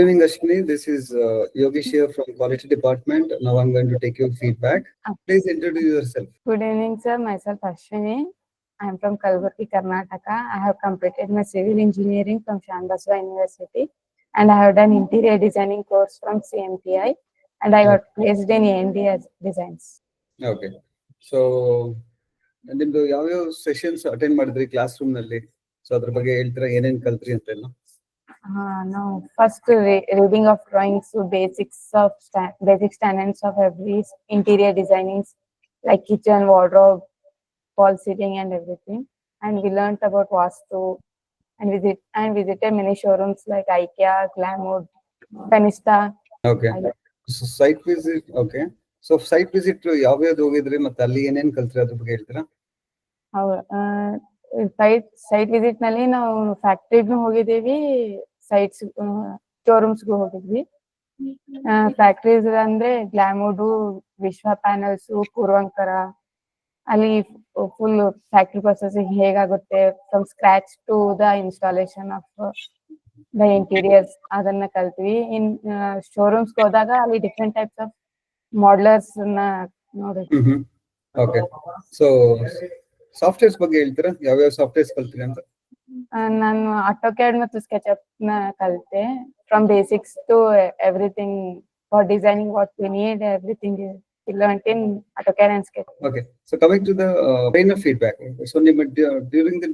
evening, Ashwini. This is Yogesh here from Quality Department. Now I'm going to take your feedback. Please introduce yourself. Good evening, sir. Myself Ashwini. I am from Kalburgi, Karnataka. I have completed my civil engineering from Shanbaswa University, and I have done interior designing course from CMTI, and I got placed in AND Designs. Okay. So, ನಿಮ್ದು ಯಾವ್ಯಾವ sessions attend ಮಾಡಿದ್ರಿ class room ನಲ್ಲಿ? So ಅದ್ರ ಬಗ್ಗೆ ಹೇಳ್ತೀರಾ, ಏನೇನ್ ಕಲ್ತ್ರಿ ಅಂತ ಎಲ್ಲ? Now, first reading of drawings, so basic standards of every interior designing, like kitchen, wardrobe, fall ceiling, and everything. And we learned about Vastu, and visited many showrooms like IKEA, Glamour, Fenista. Okay. So site visit. Okay. So site visit ಯಾವ್ಯಾವ್ದು ಹೋಗಿದ್ರಿ ಮತ್ತೆ ಅಲ್ಲಿ ಏನೇನ್ ಕಲ್ತ್ರಿ ಅದ್ರ ಬಗ್ಗೆ ಹೇಳ್ತೀರಾ? Site visit ನಲ್ಲಿ ನಾವು ಫ್ಯಾಕ್ಟ್ರಿಗೂ ಹೋಗಿದ್ದೀವಿ, ಸೈಟ್ಸ್ ಶೋರೂಮ್ಸ್ಗೂ ಹೋಗಿದ್ವಿ. ಫ್ಯಾಕ್ಟ್ರೀಸ್ ಅಂದ್ರೆ ಗ್ಲಾಮೋಡು, ವಿಶ್ವ ಪ್ಯಾನಲ್ಸ್, ಪೂರ್ವಂಕರ. ಅಲ್ಲಿ ಫುಲ್ ಫ್ಯಾಕ್ಟ್ರಿ ಪ್ರೊಸೆಸಿಂಗ್ ಹೇಗಾಗುತ್ತೆ from scratch to the installation of the interiors, ಅದನ್ನ ಕಲ್ತ್ವಿ. ಇನ್ ಶೋರೂಮ್ಸ್ ಹೋದಾಗ ಅಲ್ಲಿ ಡಿಫ್ರೆಂಟ್ ಟೈಪ್ಸ್ ಆಫ್ ಮಾಡಲರ್ಸ್ ನೋಡಿದ್ವಿ. ಓಕೆ. ಸೊ ಸಾಫ್ಟ್ವೇರ್ಸ್ ಬಗ್ಗೆ ಹೇಳ್ತೀರಾ, ಯಾವ್ಯಾವ ಸಾಫ್ಟ್ವೇರ್ಸ್ ಕಲ್ತ್ರಿ ಅಂತ? ನಾನು ಆಟೋಕ್ಯಾಡ್ ಮತ್ತು ಸ್ಕೆಚ್ಅಪ್ ನ ಕಲಿತೆ. From basics to everything for designing what we need, everything learned in AutoCAD and Sketch. Okay, so coming to the trainer feedback. So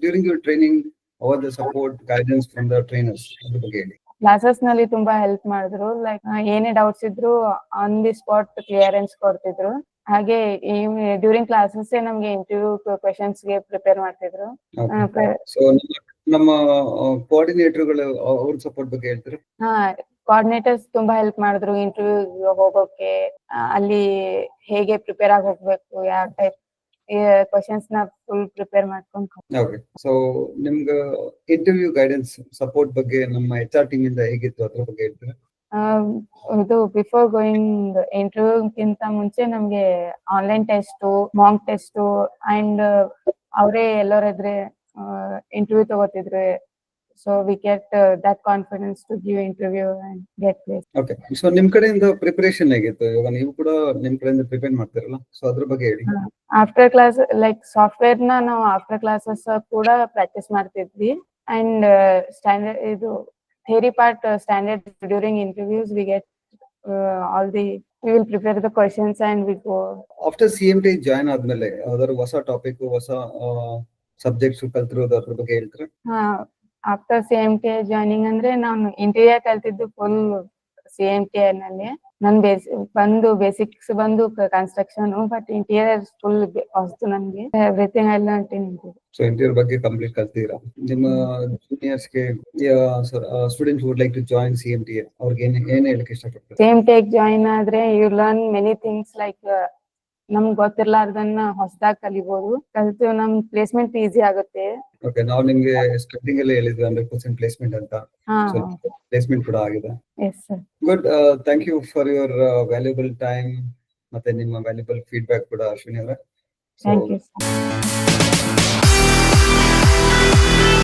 during your training, how was the support guidance from the trainers? Classes ನಲ್ಲಿ ತುಂಬಾ help ಮಾಡಿದ್ರು. Like ಏನೇ doubts ಇದ್ರು on the spot clearance ಕೊಡ್ತಿದ್ರು. ಹಾಗೆ during classes ನಮ್ಗೆ interview questions ಗೆ prepare ಮಾಡ್ತಿದ್ರು. ಸೊ ನಮ್ಮ ಕೋಆರ್ಡಿನೇಟರ್ಗಳು ಅವ್ರ ಸಪೋರ್ಟ್ ಬಗ್ಗೆ ಹೇಳ್ತಾರೆ. ಕೋಆರ್ಡಿನೇಟರ್ಸ್ ತುಂಬಾ ಹೆಲ್ಪ್ ಮಾಡಿದ್ರು. ಇಂಟರ್ವ್ಯೂ ಹೋಗೋಕೆ ಅಲ್ಲಿ ಹೇಗೆ ಪ್ರಿಪೇರ್ ಆಗಿ ಹೋಗ್ಬೇಕು, ಯಾವ ಟೈಪ್ ಕ್ವೆಶನ್ಸ್ ನ ಫುಲ್ ಪ್ರಿಪೇರ್ ಮಾಡ್ಕೊಂಡು. ಓಕೆ. ಸೊ ನಿಮ್ಗೆ ಇಂಟರ್ವ್ಯೂ ಗೈಡೆನ್ಸ್ ಸಪೋರ್ಟ್ ಬಗ್ಗೆ ನಮ್ಮ HR ಟೀಮ್ ಇಂದ ಹೇಗಿತ್ತು ಅದ್ರ ಬಗ್ಗೆ ಹೇಳ್ತೀರಾ? ಇದು ಬಿಫೋರ್ ಗೋಯಿಂಗ್ ಇಂಟರ್ವ್ಯೂಗಿಂತ ಮುಂಚೆ ನಮ್ಗೆ online test, mock test and ಅವರೇ ಎಲ್ಲರಿದ್ರೆ interview ತಗೋತಿದ್ರು. So we get that confidence to give interview and get placed. Okay. So ನಿಮ್ ಕಡೆಯಿಂದ ಪ್ರಿಪರೇಷನ್ ಹೇಗಿತ್ತು? ಇವಾಗ ನೀವು ಕೂಡ ನಿಮ್ ಕಡೆಯಿಂದ ಪ್ರಿಪೇರ್ ಮಾಡ್ತಿರಲ್ಲ, ಸೊ ಅದ್ರ ಬಗ್ಗೆ ಹೇಳಿ. ಆಫ್ಟರ್ ಕ್ಲಾಸ್ ಲೈಕ್ ಸಾಫ್ಟ್ವೇರ್ ನ ನಾವು ಆಫ್ಟರ್ ಕ್ಲಾಸಸ್ ಕೂಡ ಪ್ರಾಕ್ಟೀಸ್ ಮಾಡ್ತಿದ್ವಿ. ಅಂಡ್ ಸ್ಟ್ಯಾಂಡರ್ಡ್ ಇದು theory part standard during interviews we get all the we will prepare the questions and we go. After CMT join ಆದ್ಮೇಲೆ ಅದರ ಹೊಸ ಟಾಪಿಕ್, ಹೊಸ ಸಬ್ಜೆಕ್ಟ್ಸ್ ಕಲ್ತಿರೋದು ಅದ್ರ ಬಗ್ಗೆ ಹೇಳ್ತೀರಾ? ಆಫ್ಟರ್ CMT ಜಾಯ್ನಿಂಗ್ ಅಂದ್ರೆ ನಾನು ಇಂಟೀರಿಯರ್ ಕಲ್ತಿದ್ದು ಫುಲ್ CMT ನಲ್ಲಿ. ನನ್ ಬೇಸಿಕ್ಸ್ ಬಂದು ಕನ್ಸ್ಟ್ರಕ್ಷನ್, ಬಟ್ ಇಂಟೀರಿಯರ್ ಫುಲ್ ಹೊಸ್ತು ನನ್ಗೆ. Everything I learned in interior. So interior ಬಗ್ಗೆ ಕಂಪ್ಲೀಟ್ ಕಲ್ತಿರಾ? ನಿಮ್ಮ ಜೂನಿಯರ್ಸ್ ಗೆ students would like to join CMT, ಅವ್ರಿಗೆ ಏನ್ ಹೇಳಕ್ಕೆ ಇಷ್ಟಪಡ್ತಾರೆ? CMT ಜಾಯಿನ್ ಆದ್ರೆ you learn many things. Like ನಮ್ಗೆ ಗೊತ್ತಿರ್ಲಾರ್ದನ್ನ ಹೊಸದಾಗಿ ಕಲಿಬಹುದು. ಕಲ್ತು ನಮ್ ಪ್ಲೇಸ್ಮೆಂಟ್ ಈಸಿ ಆಗುತ್ತೆ. ಓಕೆ. ನಾವು ನಿಮ್ಗೆ ಸ್ಟಾರ್ಟಿಂಗ್ ಅಲ್ಲಿ ಹೇಳಿದ್ವಿ 100% ಪ್ಲೇಸ್ಮೆಂಟ್ ಅಂತ. ಸೊ ಪ್ಲೇಸ್ಮೆಂಟ್ ಕೂಡ ಆಗಿದೆ. Yes sir. Good. Thank you for your valuable time ಮತ್ತೆ ನಿಮ್ಮ ವ್ಯಾಲ್ಯೂಬಲ್ ಫೀಡ್ಬ್ಯಾಕ್ ಕೂಡ, ಅಶ್ವಿನಿ ಅವರೇ. Thank you sir.